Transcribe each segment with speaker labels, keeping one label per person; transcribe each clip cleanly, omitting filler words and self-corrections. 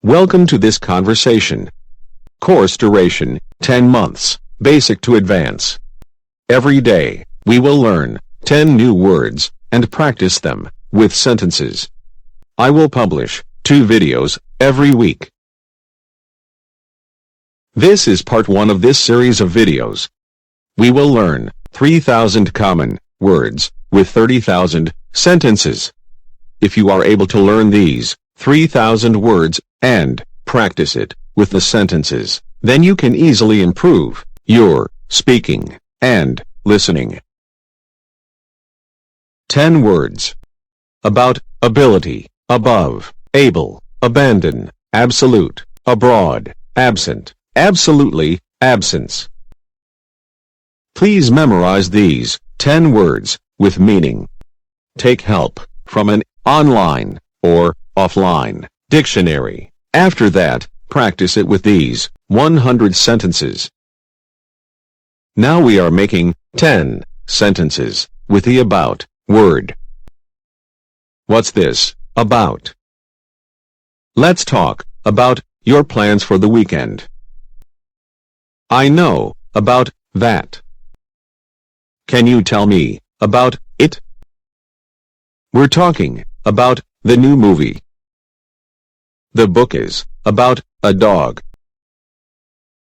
Speaker 1: Welcome to this conversation. Course duration, 10 months, basic to advance. Every day, we will learn 10 new words and practice them with sentences. I will publish 2 videos every week. This is part 1 of this series of videos. We will learn 3,000 common words with 30,000 sentences. If you are able to learn these 3,000 words and practice it with the sentences, then you can easily improve your speaking and listening. 10 words. About, ability, above, able, abandon, absolute, abroad, absent, absolutely, absence. Please memorize these 10 words with meaning. Take help from an online or offline dictionary. After that, practice it with these 100 sentences. Now we are making 10 sentences with the about word. What's this about? Let's talk about your plans for the weekend. I know about that. Can you tell me about it? We're talking about the new movie. The book is about a dog.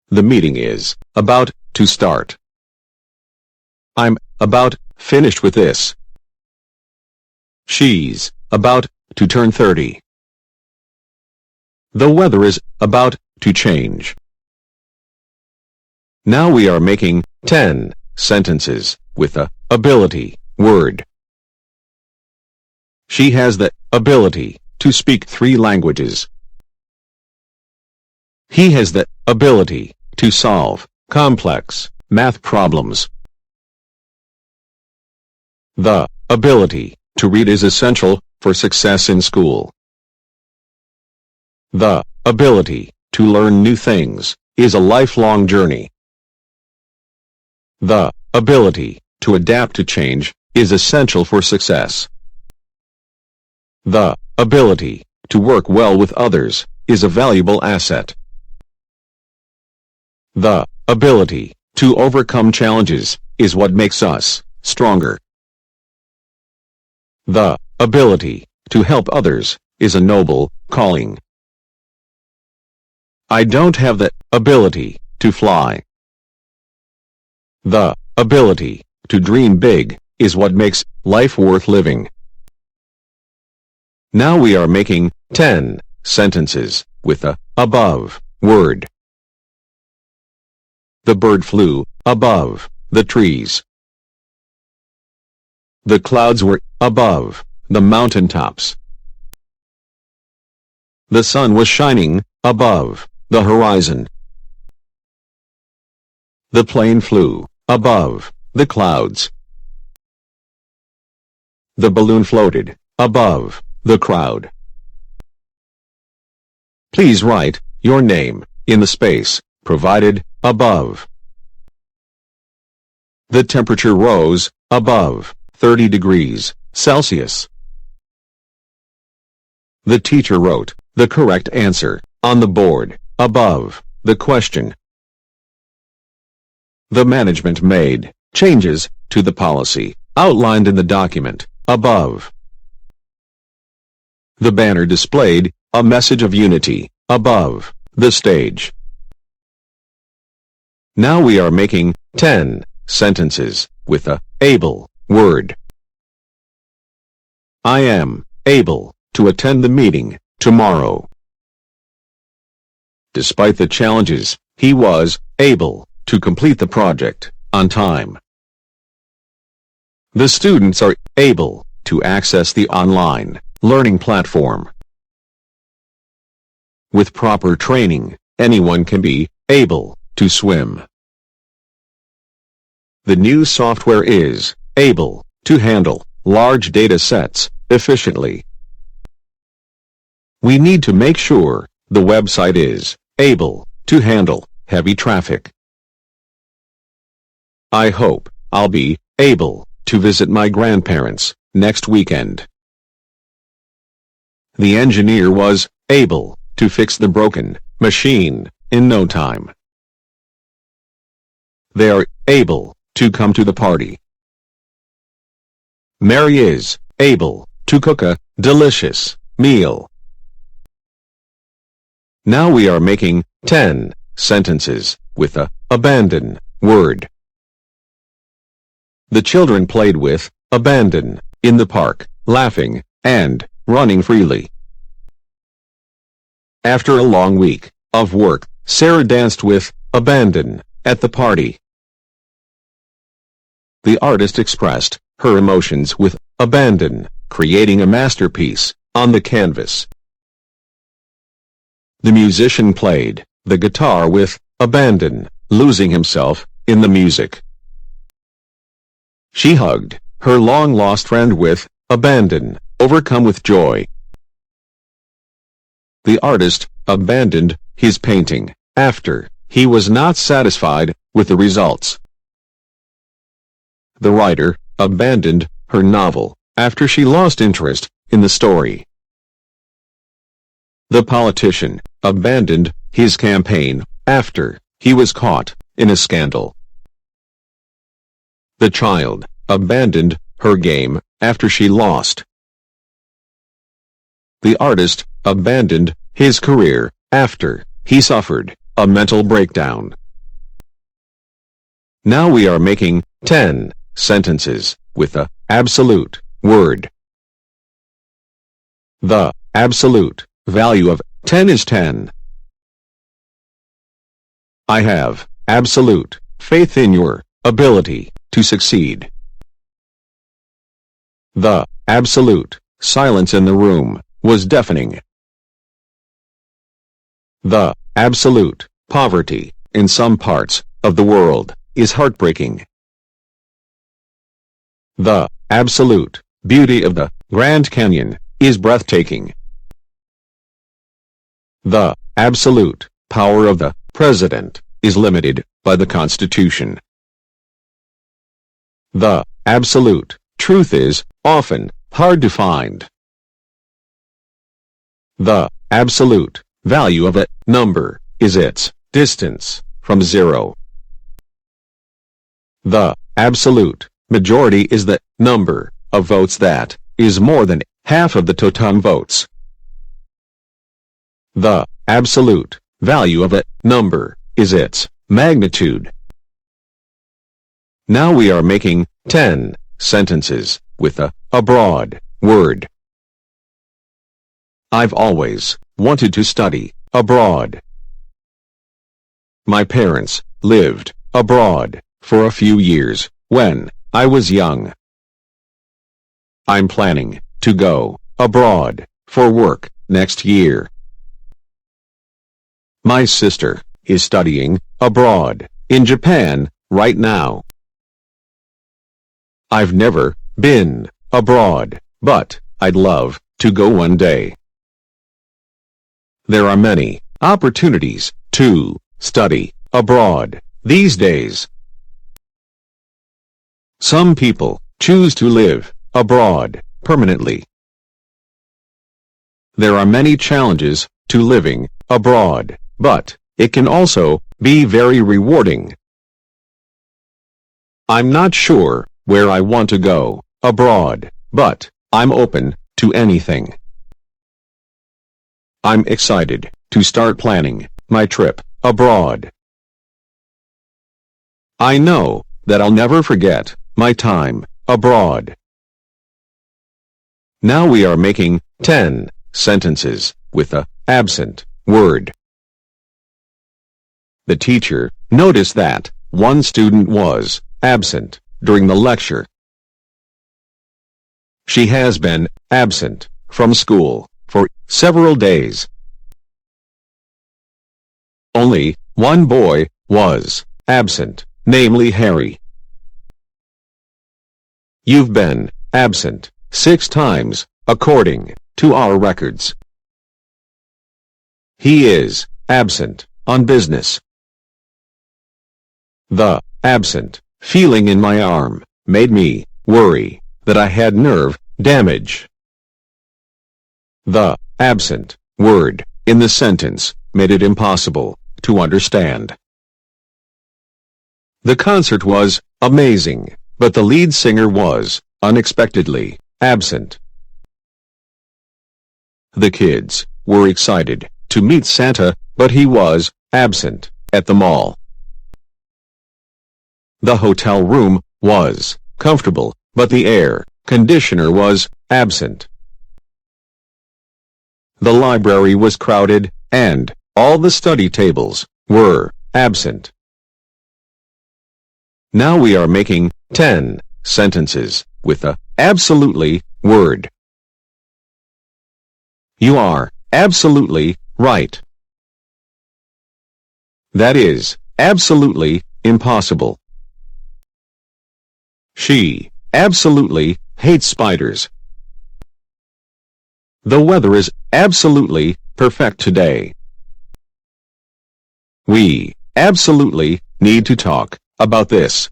Speaker 1: The meeting is about to start. I'm about finished with this. She's about to turn 30. The weather is about to change. Now we are making 10 sentences with the ability word. She has the ability to speak 3 languages. He has the ability to solve complex math problems. The ability to read is essential for success in school. The ability to learn new things is a lifelong journey. The ability to adapt to change is essential for success. The ability to work well with others is a valuable asset. The ability to overcome challenges is what makes us stronger. The ability to help others is a noble calling. I don't have the ability to fly. The ability to dream big is what makes life worth living. Now we are making 10 sentences with the above word. The bird flew above the trees. The clouds were above the mountaintops. The sun was shining above the horizon. The plane flew above the clouds. The balloon floated above the crowd. Please write your name in the space provided above. The temperature rose above 30 degrees Celsius. The teacher wrote the correct answer on the board above the question. The management made changes to the policy outlined in the document above. The banner displayed a message of unity above the stage. Now we are making 10 sentences with the able word. I am able to attend the meeting tomorrow. Despite the challenges, he was able to complete the project on time. The students are able to access the online learning platform. With proper training, anyone can be able to swim. The new software is able to handle large data sets efficiently. We need to make sure the website is able to handle heavy traffic. I hope I'll be able to visit my grandparents next weekend. The engineer was able to fix the broken machine in no time. They are able to come to the party. Mary is able to cook a delicious meal. Now we are making 10 sentences with a abandon word. The children played with abandon in the park, laughing and running freely. After a long week of work, Sarah danced with abandon at the party. The artist expressed her emotions with abandon, creating a masterpiece on the canvas. The musician played the guitar with abandon, losing himself in the music. She hugged her long-lost friend with abandon, overcome with joy. The artist abandoned his painting after he was not satisfied with the results. The writer abandoned her novel after she lost interest in the story. The politician abandoned his campaign after he was caught in a scandal. The child abandoned her game after she lost. The artist abandoned his career after he suffered a mental breakdown. Now we are making 10 sentences with a absolute word. The absolute value of 10 is 10. I have absolute faith in your ability to succeed. The absolute silence in the room was deafening. The absolute poverty in some parts of the world is heartbreaking. The absolute beauty of the Grand Canyon is breathtaking. The absolute power of the president is limited by the Constitution. The absolute truth is often hard to find. The absolute value of a number is its distance from zero. The absolute majority is the number of votes that is more than half of the total votes. The absolute value of a number is its magnitude. Now we are making 10 sentences with a abroad word. I've always wanted to study abroad. My parents lived abroad for a few years when I was young. I'm planning to go abroad for work next year. My sister is studying abroad in Japan right now. I've never been abroad, but I'd love to go one day. There are many opportunities to study abroad these days. Some people choose to live abroad permanently. There are many challenges to living abroad, but it can also be very rewarding. I'm not sure where I want to go abroad, but I'm open to anything. I'm excited to start planning my trip abroad. I know that I'll never forget my time abroad. Now we are making 10 sentences with a absent word. The teacher noticed that one student was absent during the lecture. She has been absent from school for several days. Only one boy was absent, namely Harry. You've been absent 6 times, according to our records. He is absent on business. The absent feeling in my arm made me worry that I had nerve damage. The absent word in the sentence made it impossible to understand. The concert was amazing, but the lead singer was unexpectedly absent. The kids were excited to meet Santa, but he was absent at the mall. The hotel room was comfortable, but the air conditioner was absent. The library was crowded, and all the study tables were absent. Now we are making 10 sentences with the absolutely word. You are absolutely right. That is absolutely impossible. She absolutely hates spiders. The weather is absolutely perfect today. We absolutely need to talk about this.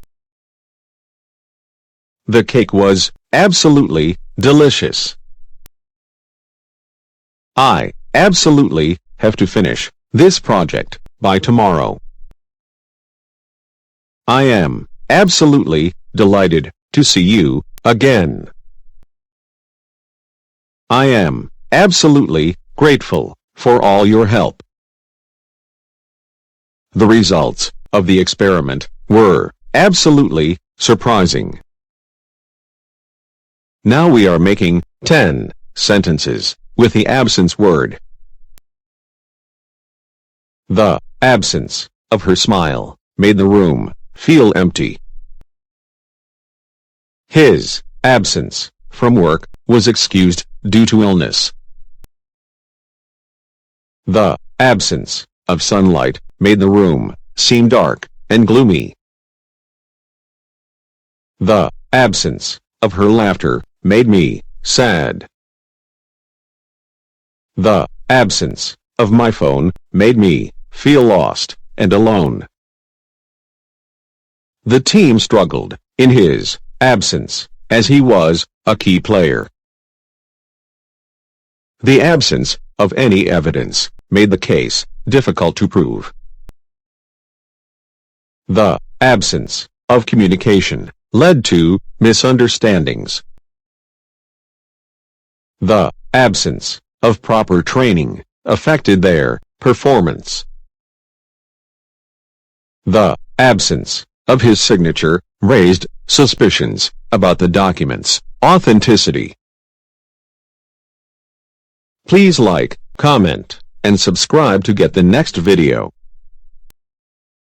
Speaker 1: The cake was absolutely delicious. I absolutely have to finish this project by tomorrow. I am absolutely delighted to see you again. I am absolutely grateful for all your help. The results of the experiment were absolutely surprising. Now we are making 10 sentences with the absence word. The absence of her smile made the room feel empty. His absence from work was excused due to illness. The absence of sunlight made the room seem dark and gloomy. The absence of her laughter made me sad. The absence of my phone made me feel lost and alone. The team struggled in his absence, as he was a key player. The absence of any evidence made the case difficult to prove. The absence of communication led to misunderstandings. The absence of proper training affected their performance. The absence of his signature raised suspicions about the document's authenticity. Please like, comment, and subscribe to get the next video.